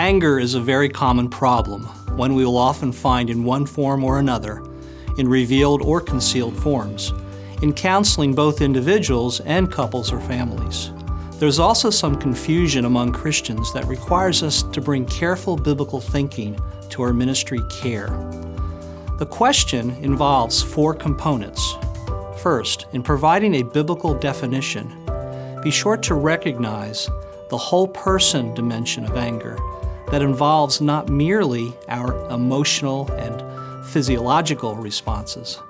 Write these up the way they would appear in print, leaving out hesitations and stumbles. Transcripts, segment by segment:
Anger is a very common problem, one we will often find in one form or another, in revealed or concealed forms, in counseling both individuals and couples or families. There's also some confusion among Christians that requires us to bring careful biblical thinking to our ministry care. The question involves 4 components. First, in providing a biblical definition, be sure to recognize the whole person dimension of anger that involves not merely our emotional and physiological responses,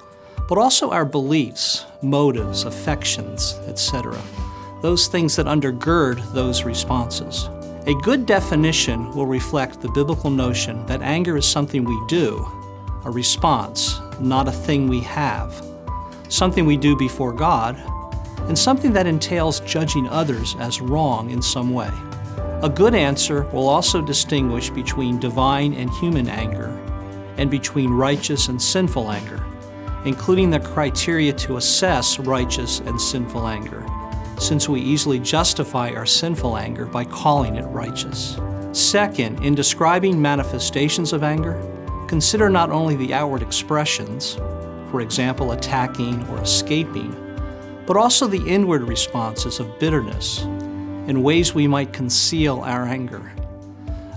but also our beliefs, motives, affections, etc. Those things that undergird those responses. A good definition will reflect the biblical notion that anger is something we do, a response, not a thing we have, something we do before God, and something that entails judging others as wrong in some way. A good answer will also distinguish between divine and human anger, and between righteous and sinful anger, including the criteria to assess righteous and sinful anger, since we easily justify our sinful anger by calling it righteous. Second, in describing manifestations of anger, consider not only the outward expressions, for example, attacking or escaping, but also the inward responses of bitterness and ways we might conceal our anger.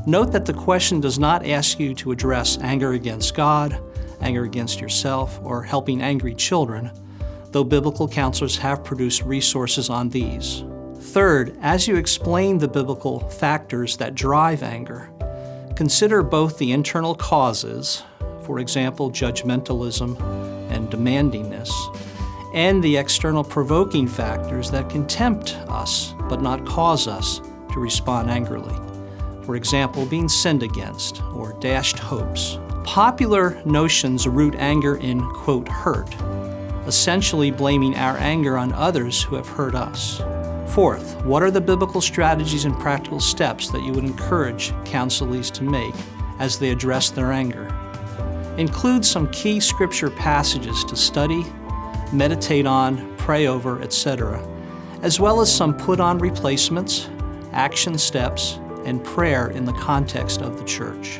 Note that the question does not ask you to address anger against God, anger against yourself, or helping angry children, though biblical counselors have produced resources on these. Third, as you explain the biblical factors that drive anger, consider both the internal causes, for example, judgmentalism and demandingness, and the external provoking factors that can tempt us but not cause us to respond angrily. For example, being sinned against or dashed hopes. Popular notions root anger in, quote, hurt, essentially blaming our anger on others who have hurt us. Fourth, what are the biblical strategies and practical steps that you would encourage counselees to make as they address their anger? Include some key scripture passages to study, meditate on, pray over, etc., as well as some put-on replacements, action steps, and prayer in the context of the church.